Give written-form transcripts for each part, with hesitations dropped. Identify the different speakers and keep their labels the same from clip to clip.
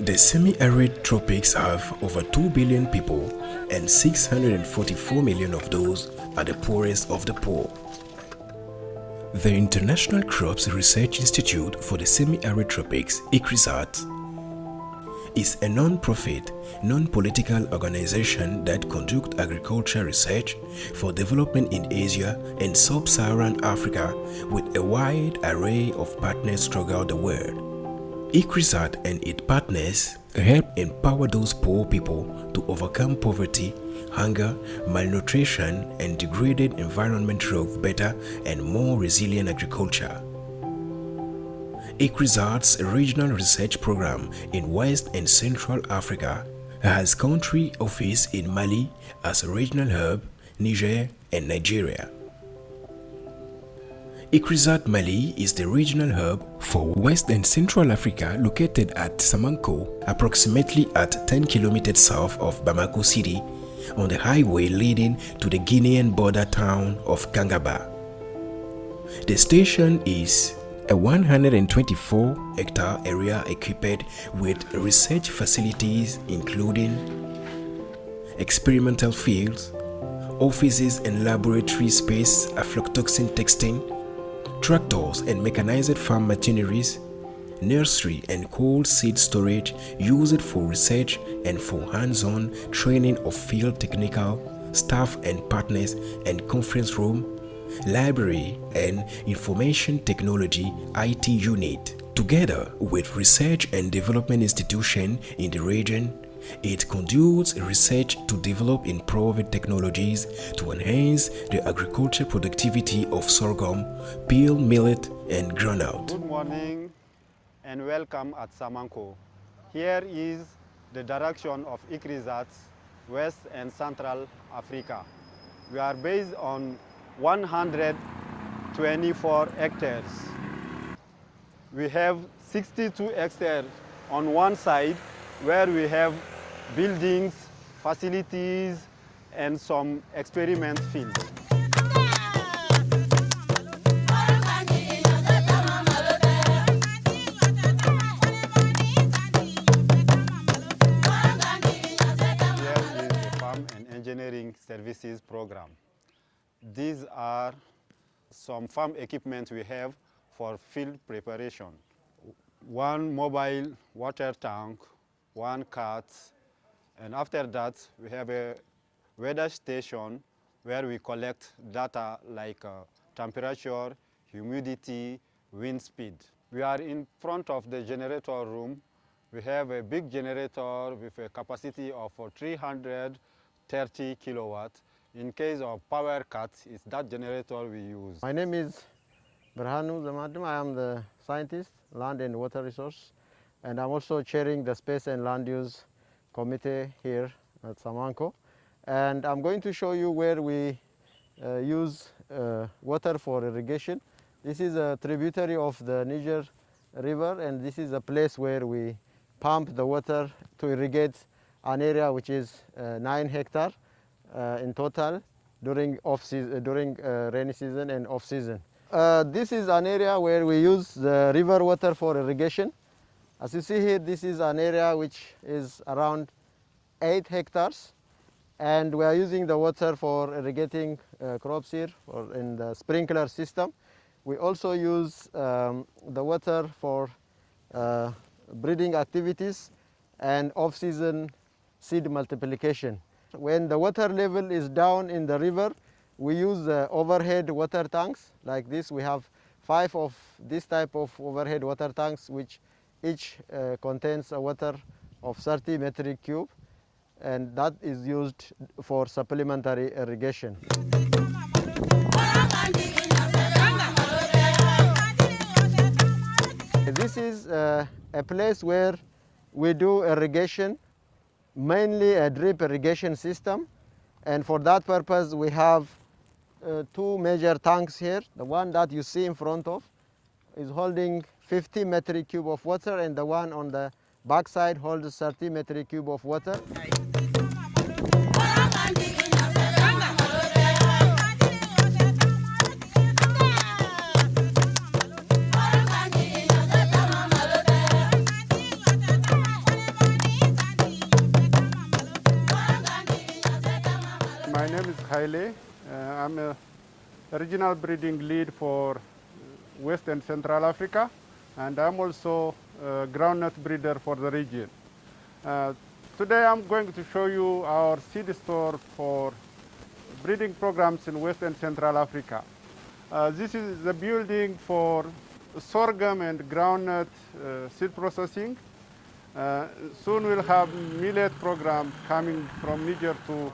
Speaker 1: The semi-arid tropics have over 2 billion people, and 644 million of those are the poorest of the poor. The International Crops Research Institute for the Semi-Arid Tropics, ICRISAT, is a non-profit, non-political organization that conducts agriculture research for development in Asia and Sub-Saharan Africa with a wide array of partners throughout the world. ICRISAT and its partners help empower those poor people to overcome poverty, hunger, malnutrition, and degraded environment through better and more resilient agriculture. ICRISAT's regional research program in West and Central Africa has country office in Mali as a regional hub, Niger, and Nigeria. ICRISAT Mali is the regional hub for West and Central Africa, located at Samanko, approximately at 10 kilometers south of Bamako City, on the highway leading to the Guinean border town of Kangaba. The station is a 124-hectare area equipped with research facilities including experimental fields, offices and laboratory space, aflatoxin testing, tractors and mechanized farm machineries, nursery and cold seed storage used for research and for hands-on training of field technical staff and partners, and conference room, library and information technology IT unit. Together with research and development institutions in the region, it conducts research to develop improved technologies to enhance the agricultural productivity of sorghum, peel, millet, and groundnut.
Speaker 2: Good morning and welcome at Samanko. Here is the direction of ICRISAT, West and Central Africa. We are based on 124 hectares. We have 62 hectares on one side where we have buildings, facilities, and some experiment fields. Here is the Farm and Engineering Services Program. These are some farm equipment we have for field preparation. One mobile water tank, one cart, and after that we have a weather station where we collect data like temperature, humidity, wind speed. We are in front of the generator room. We have a big generator with a capacity of 330 kilowatts. In case of power cuts, it's that generator we use.
Speaker 3: My name is Berhanu Zamadim. I am the scientist, land and water resource, and I'm also chairing the Space and Land Use Committee here at Samanko. And I'm going to show you where we use water for irrigation. This is a tributary of the Niger River, and this is a place where we pump the water to irrigate an area which is 9 hectares in total during rainy season and off season. This is an area where we use the river water for irrigation. As you see here, this is an area which is around 8 hectares, and we are using the water for irrigating crops here or in the sprinkler system. We also use the water for breeding activities and off-season seed multiplication. When the water level is down in the river, we use overhead water tanks like this. We have 5 of this type of overhead water tanks, which each contains a water of 30 metric cube, and that is used for supplementary irrigation. This is a place where we do irrigation, mainly a drip irrigation system, and for that purpose we have 2 major tanks here. The one that you see in front of is holding 50 metric cube of water, and the one on the back side holds 30 metric cube of water.
Speaker 4: Haile. I'm a regional breeding lead for West and Central Africa, and I'm also a groundnut breeder for the region. Today I'm going to show you our seed store for breeding programs in West and Central Africa. This is the building for sorghum and groundnut seed processing. Soon we'll have millet program coming from Niger to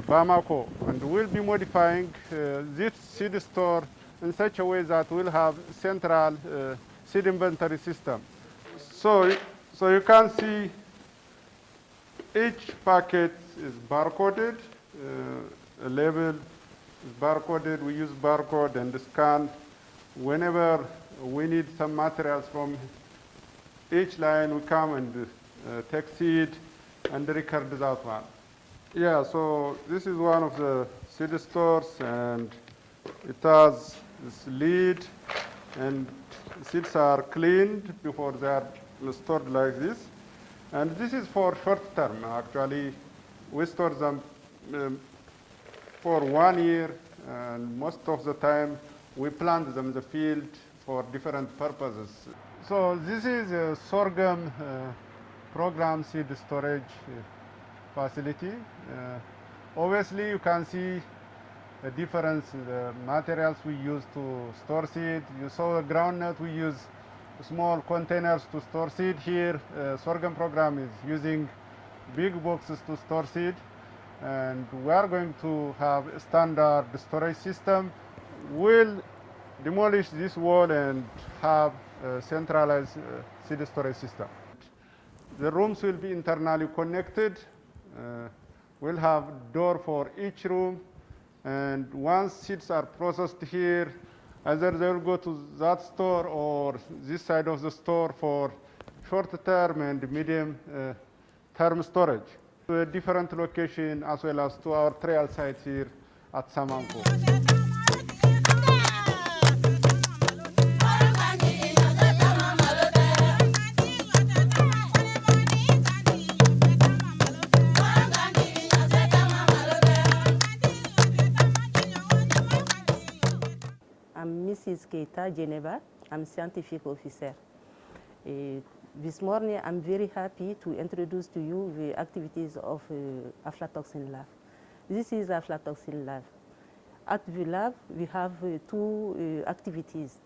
Speaker 4: Bamako, and we'll be modifying this seed store in such a way that we'll have central seed inventory system. So you can see each packet is barcoded, a label is barcoded. We use barcode and scan whenever we need some materials from each line. We come and take seed and record that one. Yeah, so this is one of the seed stores, and it has this lid, and seeds are cleaned before they are stored like this. And this is for short term. Actually, we store them for 1 year, and most of the time we plant them in the field for different purposes. So this is a sorghum program seed storage facility. Obviously, you can see a difference in the materials we use to store seed. You saw the groundnut, we use small containers to store seed. Here, sorghum program is using big boxes to store seed. And we are going to have a standard storage system. We'll demolish this wall and have a centralized seed storage system. The rooms will be internally connected. We'll have door for each room, and once seeds are processed here, either they will go to that store or this side of the store for short-term and medium-term storage. To a different location, as well as to our trial sites here at Samanko.
Speaker 5: I'm Mrs. Keita Geneva. I'm scientific officer. This morning, I'm very happy to introduce to you the activities of aflatoxin lab. This is aflatoxin lab. At the lab, we have two activities: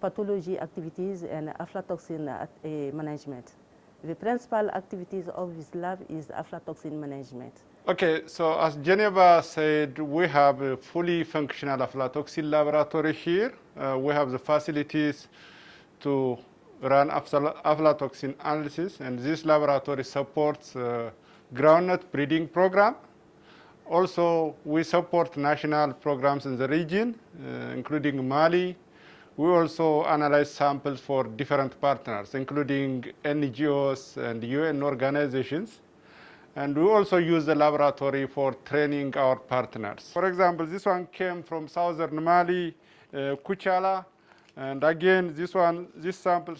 Speaker 5: pathology activities and aflatoxin management. The principal activities of this lab is aflatoxin management.
Speaker 4: Okay, so as Geneva said, we have a fully functional aflatoxin laboratory here. We have the facilities to run aflatoxin analysis, and this laboratory supports groundnut breeding program. Also, we support national programs in the region, including Mali. We also analyze samples for different partners, including NGOs and UN organizations. And we also use the laboratory for training our partners. For example, this one came from southern Mali, Kuchala. And again, this sample,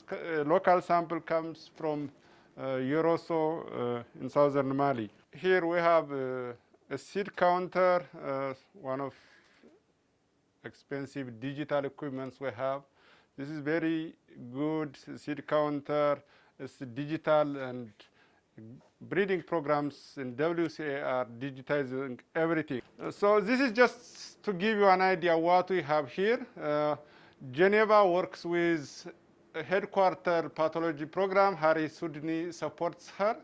Speaker 4: local sample comes from Yoroso in southern Mali. Here we have a seed counter, one of expensive digital equipments we have. This is very good seed counter. It's digital, and breeding programs in WCA are digitizing everything. So this is just to give you an idea what we have here. Geneva works with a headquarter pathology program. Harry Sudni supports her.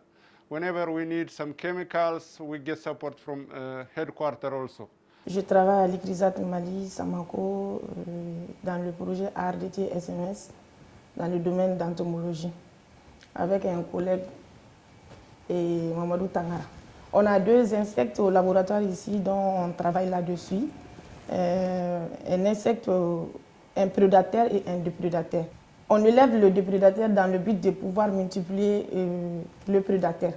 Speaker 4: Whenever we need some chemicals, we get support from headquarter also.
Speaker 6: Je travaille à l'ICRISAT Mali, Samanko, dans le projet RDT SMS, dans le domaine d'entomologie, avec un collègue et Mamadou Tangara. On a deux insectes au laboratoire ici dont on travaille là-dessus. Un insecte, un prédateur et un déprédateur. On élève le déprédateur dans le but de pouvoir multiplier le prédateur,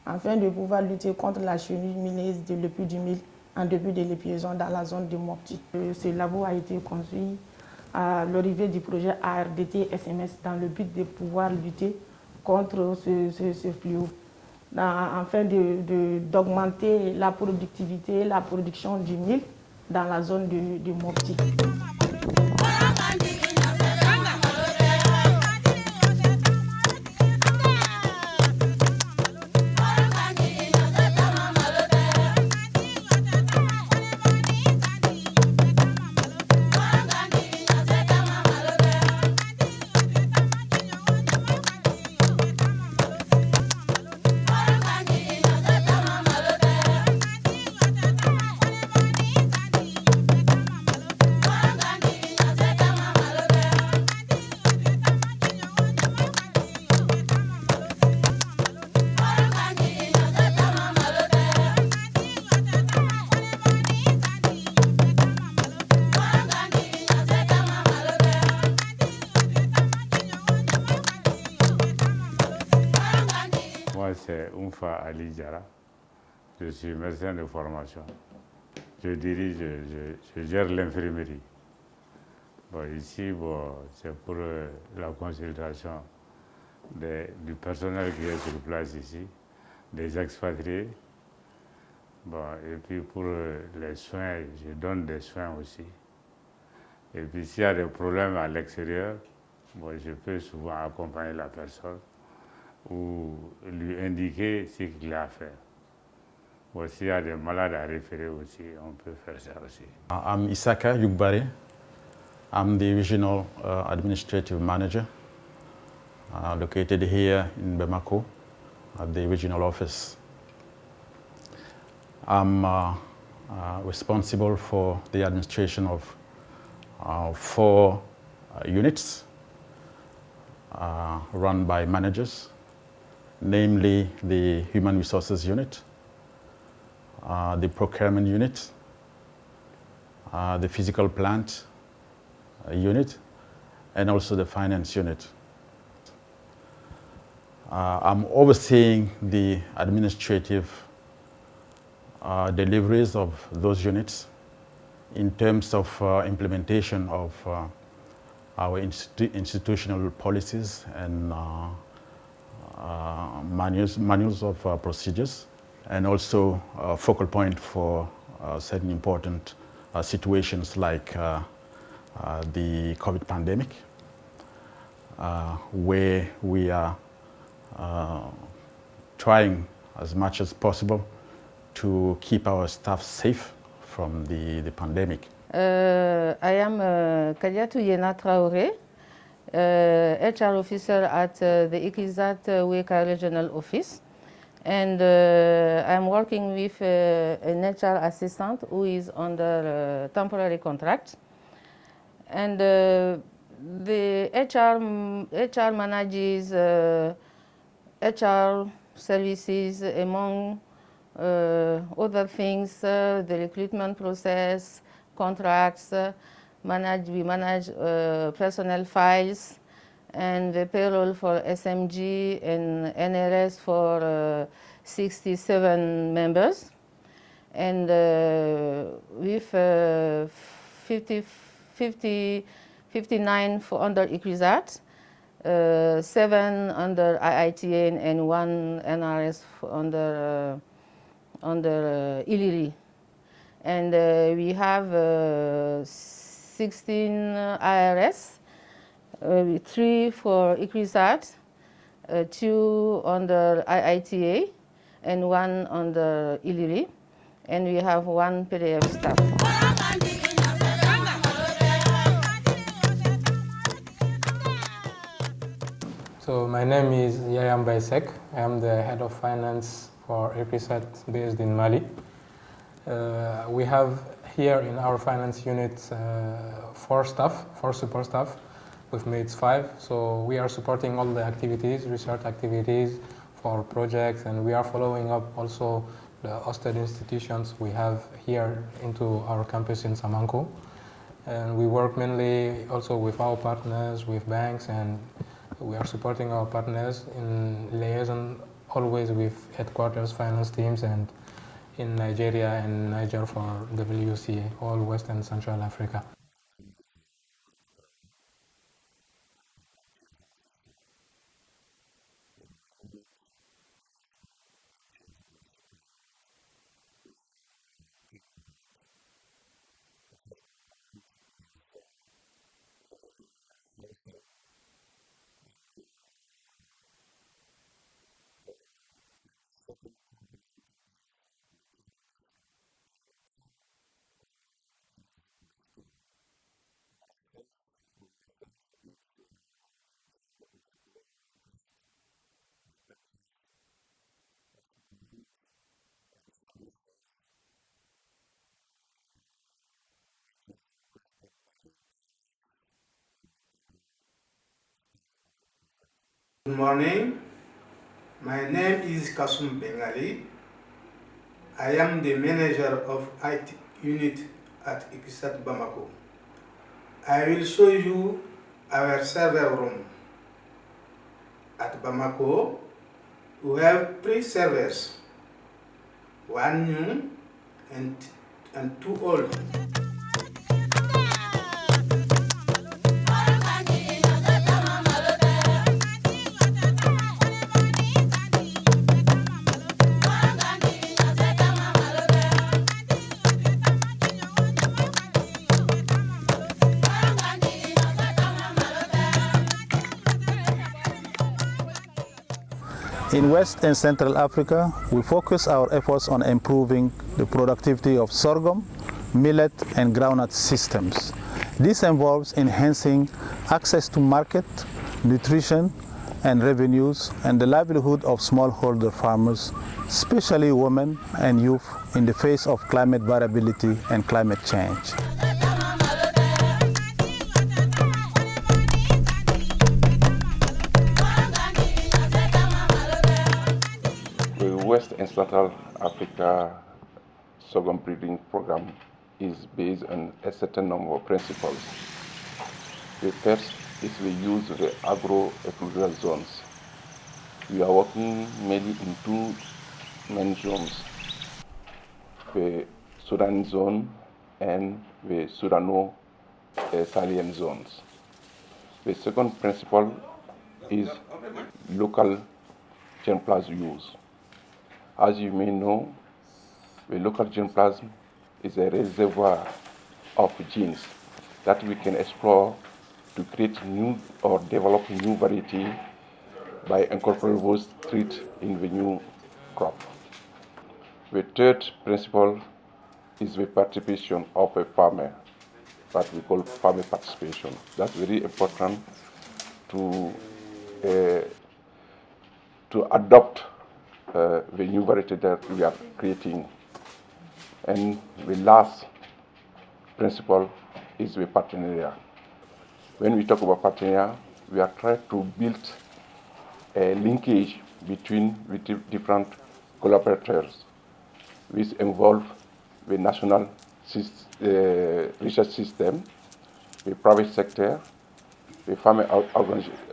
Speaker 6: afin de pouvoir lutter contre la chenille mineuse de l'épi du mil en début de l'épiaison dans la zone de Mopti. Ce labo a été construit à l'arrivée du projet ARDT SMS dans le but de pouvoir lutter contre ce fléau. afin d'augmenter la productivité, la production du mil dans la zone du Mopti.
Speaker 7: Moi, c'est Oumfa Ali Diara. Je suis médecin de formation. Je dirige, je gère l'infirmerie. Bon, ici, bon, c'est pour la consultation du personnel qui est sur place ici, des expatriés. Bon, et puis pour les soins, je donne des soins aussi. Et puis s'il y a des problèmes à l'extérieur, bon, je peux souvent accompagner la personne ou lui indiquer ce qu'il a à faire. Bon, s'il y a des malades à référer aussi, on peut faire ça aussi.
Speaker 8: I'm Isaka Yugbare. I'm the Regional Administrative Manager located here in Bamako at the regional office. I'm responsible for the administration of 4 units run by managers, namely the Human Resources Unit, the Procurement Unit, the Physical Plant Unit, and also the Finance Unit. I'm overseeing the administrative deliveries of those units in terms of implementation of our institutional policies and manuals of procedures, and also a focal point for certain important situations like the COVID pandemic, where we are trying as much as possible to keep our staff safe from the pandemic.
Speaker 9: I am Kadiatou Yena Traoré, HR officer at the ICRISAT Weka Regional Office. And I'm working with an HR assistant who is under temporary contract. And the HR manages HR services, among other things, the recruitment process, contracts, we manage personnel files, and the payroll for SMG and NRS for 67 members. And with 59 for under ICRISAT, 7 under IITA and 1 NRS under ILIRI. And we have 16 IRS, 3 for ICRISAT, 2 under IITA, and 1 under ILIRI. And we have 1 PDF staff.
Speaker 10: So my name is Yayam Baisek. I am the head of finance for ICRISAT based in Mali. We have here in our finance unit 4 support staff with mates 5. So we are supporting all the activities, research activities for projects, and we are following up also the hosted institutions we have here into our campus in Samanko. And we work mainly also with our partners, with banks, and we are supporting our partners in liaison always with headquarters finance teams and in Nigeria and Niger for WCA, all West and Central Africa.
Speaker 11: Good morning. My name is Kasum Bengali. I am the manager of IT unit at ICRISAT Bamako. I will show you our server room. At Bamako, we have 3 servers, 1 new and 2 old.
Speaker 12: In West and Central Africa, we focus our efforts on improving the productivity of sorghum, millet, and groundnut systems. This involves enhancing access to market, nutrition, and revenues, and the livelihood of smallholder farmers, especially women and youth, in the face of climate variability and climate change.
Speaker 13: The West and Central Africa sorghum breeding program is based on a certain number of principles. The first is we use the agro-ecological zones. We are working mainly in 2 main zones, the Sudan zone and the Sudano-Sahelian zones. The second principle is local germplasm use. As you may know, the local germplasm is a reservoir of genes that we can explore to create new or develop new variety by incorporating those traits in the new crop. The third principle is the participation of a farmer, what we call farmer participation. That's very important to adopt the new variety that we are creating. And the last principle is the partenariat. When we talk about partenariat, we are trying to build a linkage between the different collaborators, which involve the national research system, the private sector, the farmer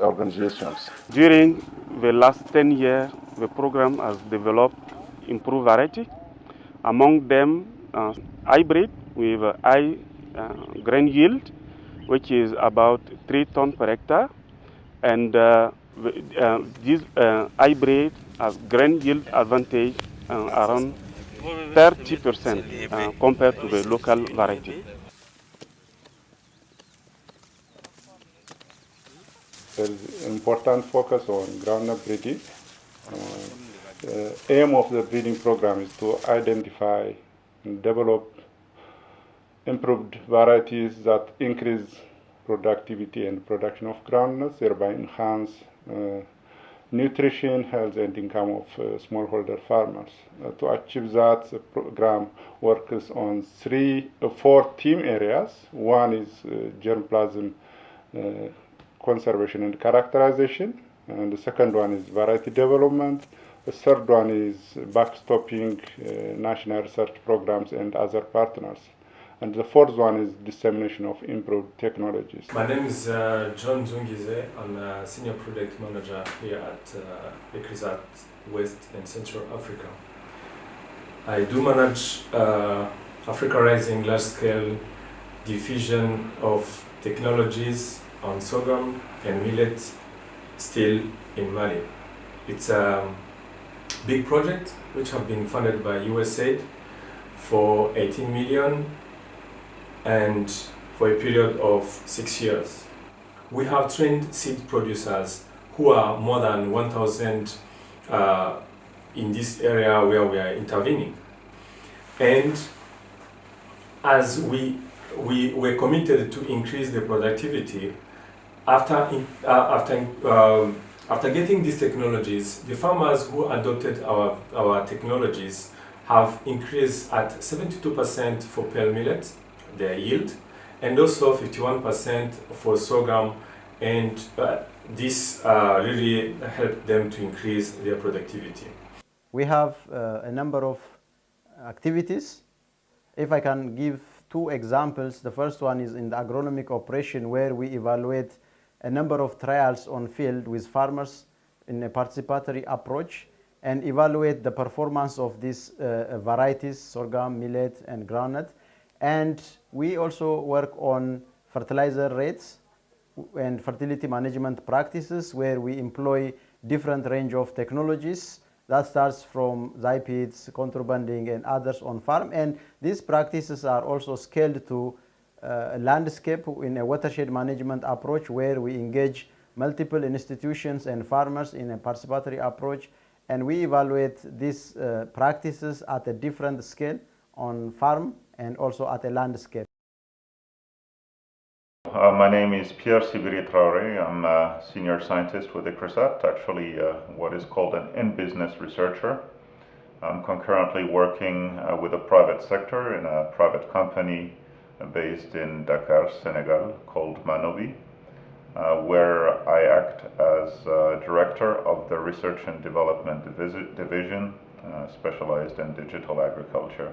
Speaker 13: organizations.
Speaker 14: During the last 10 years, the program has developed improved variety. Among them, hybrid with high grain yield, which is about 3 tons per hectare, and this hybrid has grain yield advantage around 30% compared to the local variety.
Speaker 4: There is important focus on groundnut breeding. The aim of the breeding program is to identify and develop improved varieties that increase productivity and production of groundnuts, thereby enhance nutrition, health, and income of smallholder farmers. To achieve that, the program works on 4 theme areas. One is germplasm conservation and characterization, and the second one is variety development. The third one is backstopping national research programs and other partners. And the fourth one is dissemination of improved technologies.
Speaker 15: My name is John Zungize. I'm a senior product manager here at ICRISAT West and Central Africa. I do manage Africa Rising large-scale diffusion of technologies on sorghum and millet still in Mali. It's a big project which have been funded by USAID for 18 million and for a period of 6 years. We have trained seed producers who are more than 1,000 in this area where we are intervening. And as we were committed to increase the productivity, after getting these technologies, the farmers who adopted our technologies have increased at 72% for pearl millet, their yield, and also 51% for sorghum and this really helped them to increase their productivity.
Speaker 3: We have a number of activities. If I can give two examples, the first one is in the agronomic operation, where we evaluate a number of trials on field with farmers in a participatory approach and evaluate the performance of these varieties, sorghum, millet, and groundnut. And we also work on fertilizer rates and fertility management practices, where we employ different range of technologies that starts from Zypids, contrabanding, and others on farm. And these practices are also scaled to a landscape in a watershed management approach, where we engage multiple institutions and farmers in a participatory approach. And we evaluate these practices at a different scale on farm and also at a landscape.
Speaker 16: My name is Pierre Sibiri Traoré. I'm a senior scientist with ICRISAT, actually what is called an in-business researcher. I'm concurrently working with the private sector in a private company based in Dakar, Senegal, called Manobi, where I act as director of the Research and Development Division, specialized in digital agriculture.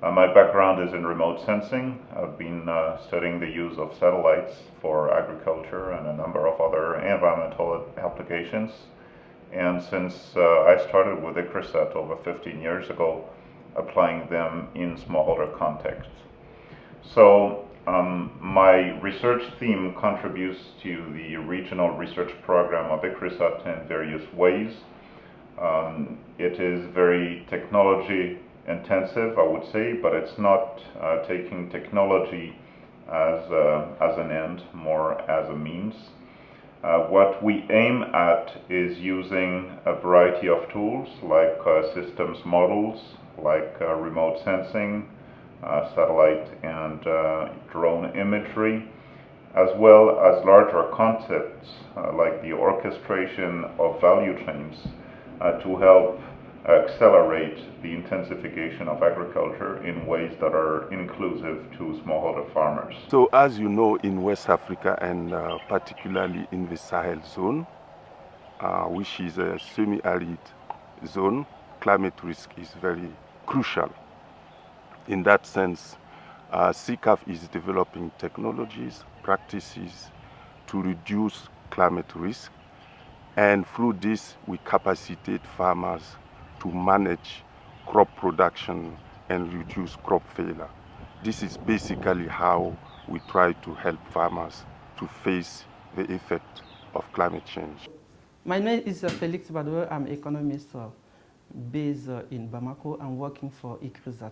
Speaker 16: My background is in remote sensing. I've been studying the use of satellites for agriculture and a number of other environmental applications. And since I started with ICRISAT over 15 years ago, applying them in smallholder contexts. So my research theme contributes to the regional research program of ICRISAT in various ways. It is very technology intensive, I would say, but it's not taking technology as an end, more as a means. What we aim at is using a variety of tools like systems models, like remote sensing, satellite and drone imagery, as well as larger concepts like the orchestration of value chains to help accelerate the intensification of agriculture in ways that are inclusive to smallholder farmers.
Speaker 13: So as you know, in West Africa and particularly in the Sahel zone, which is a semi-arid zone, climate risk is very crucial. In that sense, CCAF is developing technologies, practices to reduce climate risk, and through this we capacitate farmers to manage crop production and reduce crop failure. This is basically how we try to help farmers to face the effect of climate change.
Speaker 17: My name is Felix Badouer. I'm an economist based in Bamako. I'm working for ICRISAT.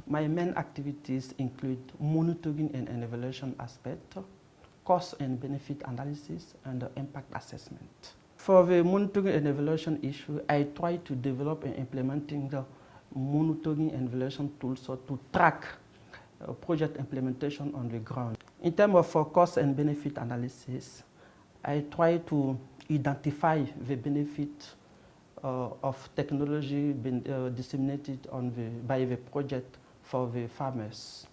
Speaker 17: My main activities include monitoring and evaluation aspect, cost and benefit analysis, and impact assessment. For the monitoring and evaluation issue, I try to develop and implementing the monitoring and evaluation tools to track project implementation on the ground. In terms of cost and benefit analysis, I try to identify the benefit of technology being disseminated by the project for the farmers.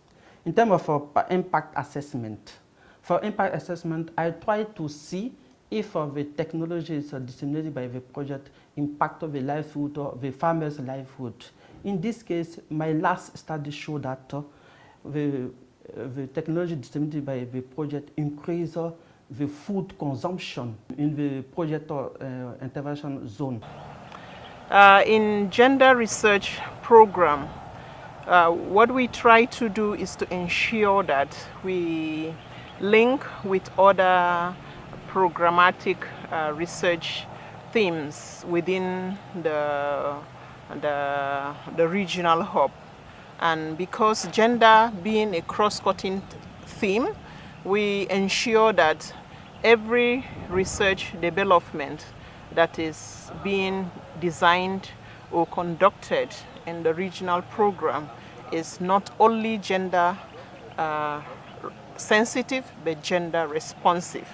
Speaker 17: In terms of impact assessment, for impact assessment, I try to see if the technology is disseminated by the project impact of the livelihood or the farmer's livelihood. In this case, my last study showed that the technology disseminated by the project increased the food consumption in the project intervention zone.
Speaker 18: In gender research program, what we try to do is to ensure that we link with other programmatic research themes within the regional hub. And because gender being a cross-cutting theme, we ensure that every research development that is being designed or conducted in the regional program is not only gender sensitive, but gender responsive.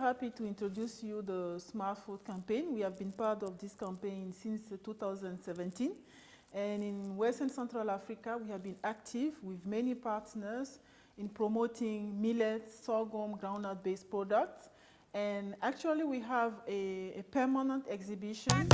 Speaker 19: Happy to introduce you the Smart Food campaign. We have been part of this campaign since 2017. And in West and Central Africa, we have been active with many partners in promoting millet, sorghum, groundnut-based products. And actually, we have a permanent exhibition.